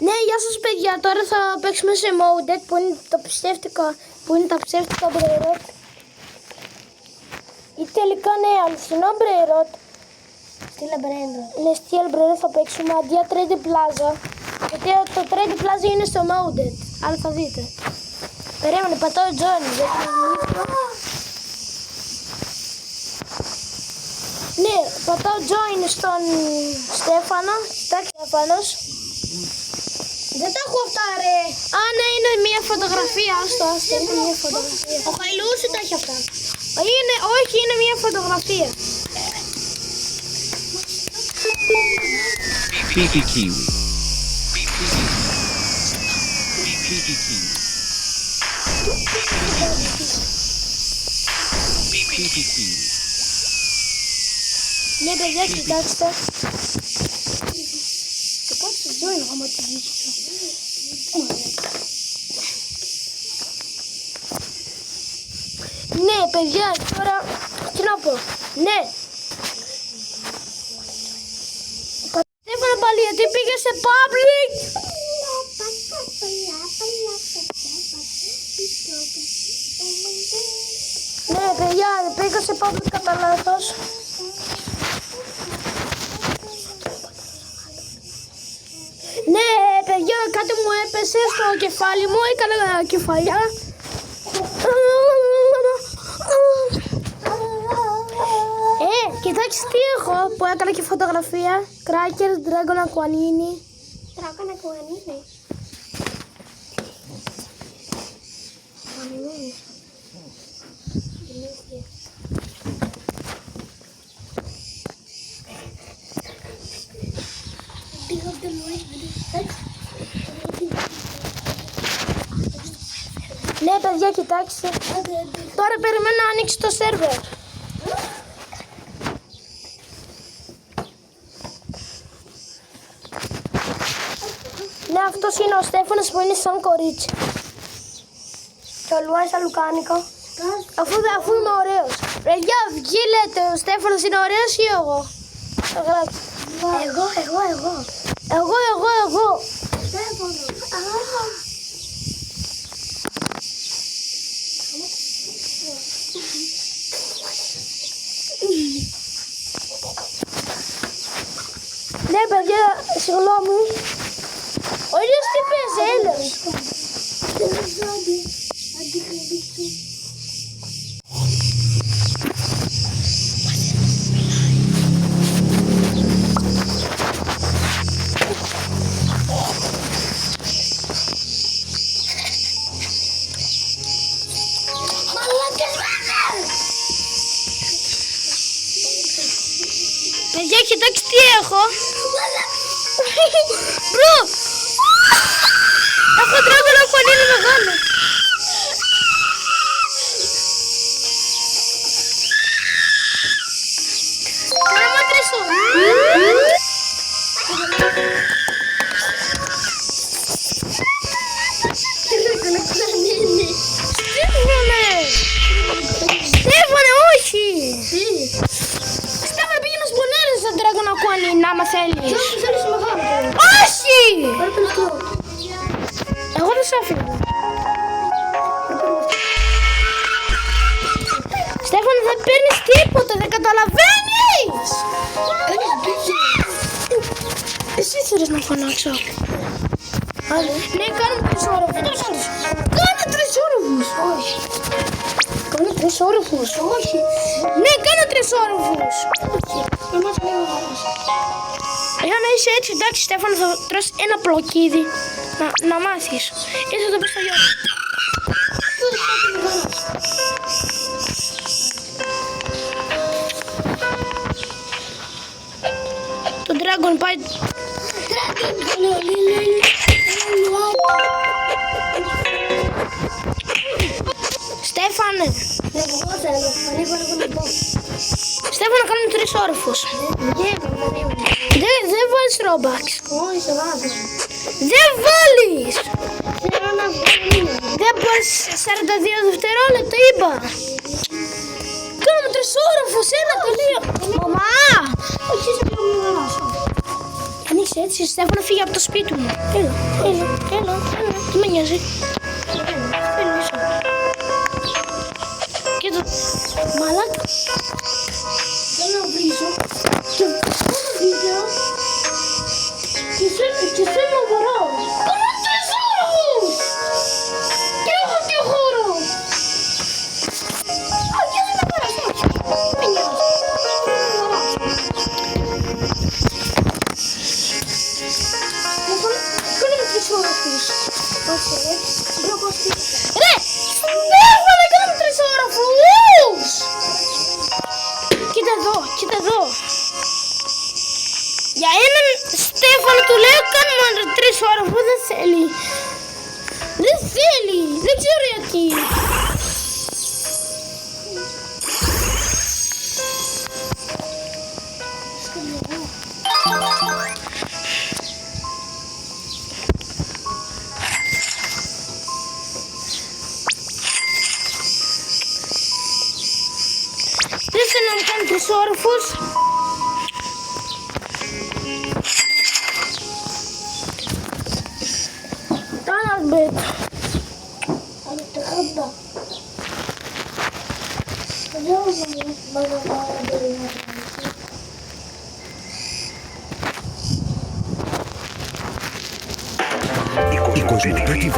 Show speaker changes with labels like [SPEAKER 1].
[SPEAKER 1] Ναι, γεια σας παιδιά, τώρα θα παίξουμε σε Modded που είναι τα ψεύτικα Brainrot. Ή τελικά ναι, αληθινό Brainrot.
[SPEAKER 2] Στείλε Brainrot.
[SPEAKER 1] Ναι, στείλε Brainrot θα παίξουμε αντί Trade Plaza. Γιατί το Trade Plaza είναι στο Modded, αλλά θα δείτε. Περίμενε, πατάω join, δεν ναι, πατάω join στον Στέφανο. Κοιτάξτε, Στέφανος.
[SPEAKER 2] Δεν τα έχω αυτά ρε.
[SPEAKER 1] Α, ναι, είναι μια φωτογραφία. Άστο, είναι μια φωτογραφία.
[SPEAKER 2] Ο Χαϊλούσι τα έχει αυτά.
[SPEAKER 1] Όχι, είναι μια φωτογραφία.
[SPEAKER 3] Piki Kiwi. Piki Kiwi. Piki Kiwi.
[SPEAKER 1] Ναι, παιδιά, κοιτάξτε. Και κάτσε join άμα τη δείξω. Ναι, παιδιά, τώρα τι να πω. Ναι. Στέφανα πάλι γιατί πήγε σε public. Ναι, παιδιά, πήγα σε public κατά λάθος. Ναι, παιδιά, κάτι μου έπεσε στο κεφάλι μου, έκανα κεφαλιά. Κοιτάξτε τι έχω που έκανα και φωτογραφία. Cracker, Dragon Aquanini.
[SPEAKER 2] Dragon Aquanini.
[SPEAKER 1] Ναι, παιδιά, κοιτάξτε. Τώρα περιμένω να ανοίξει το σερβερ. Ναι, αυτός είναι ο Στέφανος που είναι σαν κορίτσι.
[SPEAKER 2] Και ο Λουάς σαν λουκάνικο.
[SPEAKER 1] Αφού είμαι ωραίος. Παιδιά, βγει λέτε, ο Στέφανος είναι ωραίος ή εγώ. Θα γράψω. Εγώ.
[SPEAKER 2] Στέφανο.
[SPEAKER 1] Ναι, παιδιά, συγγνώμη. Ο ίδιος τι παίζει, έλεος. Παιδιά, κοιτάξτε τι έχω. Μπρο! Έχω Dragon Aquanini μεγάλο. Τώρα μου τρέσω. Στέφανε, όχι. Στέφανε, πήγαινε στους πονέρες στον Dragon Aquanini, άμα θέλεις. Όχι! Εγώ δεν σ' άφηνα. Στέφανε, δεν παίρνεις τίποτα, δεν καταλαβαίνεις! Εσύ θέλεις να φωνάξω. Ναι, κάνε 3 όροφους. Κάνε 3 όροφους.
[SPEAKER 2] Όχι.
[SPEAKER 1] Κάνε 3 όροφους.
[SPEAKER 2] Όχι.
[SPEAKER 1] Ναι, κάνε 3 όροφους.
[SPEAKER 2] Είμαστε λίγο.
[SPEAKER 1] Για να είσαι έτσι, εντάξει Στέφανο, θα τρως ένα πλοκίδι να μάθεις. Ή θα το πεις στο γιο. Το Dragon πάει. Στέφανε.
[SPEAKER 2] Εγώ θέλω. Ανοίγω.
[SPEAKER 1] Στέφανε, κάνουμε 3 όροφους. Δεν βάλεις Robux.
[SPEAKER 2] Όχι, σε βάζω.
[SPEAKER 1] Δεν βάλεις.
[SPEAKER 2] Θέλω να βγάλω.
[SPEAKER 1] Δεν μπορείς 42 δευτερόλεπτα είπα. Κάνουμε 3 όροφους, ένα τελείω. Μαμά.
[SPEAKER 2] Όχι, σε πιο μεγάλο.
[SPEAKER 1] Ανοίξε. έτσι, Στέφανο, φύγε από το σπίτι μου. Έλα. Τι με νοιάζει. Έλα, ίσο. Κοίτα, μαλάκα.
[SPEAKER 2] Δεν να βρίζω. Και κάνω βίντεο. Και θέλω να μπορώ.
[SPEAKER 1] Κάνω 3 ώρους! Και έχω και χώρο!
[SPEAKER 2] Α, και δεν να περάσω. Με νοιάζει. Κάνε με 3 ώρες. Όχι, ρε. Δεν έχω σπίτι.
[SPEAKER 1] Ρε! Στέφανε, κάναμε 3 ώρους! Κοίτα εδώ. Για έναν Στέφανο του λέω κάνουμε 3 ώρες, αφού δεν θέλει. Δεν ξέρω γιατί. Δεν θέλω να μου κάνει 3 όροφους. Τάνα μπέτ.
[SPEAKER 2] Αλλά τα χάμπα. Δεν μπορώ να
[SPEAKER 4] 25 TV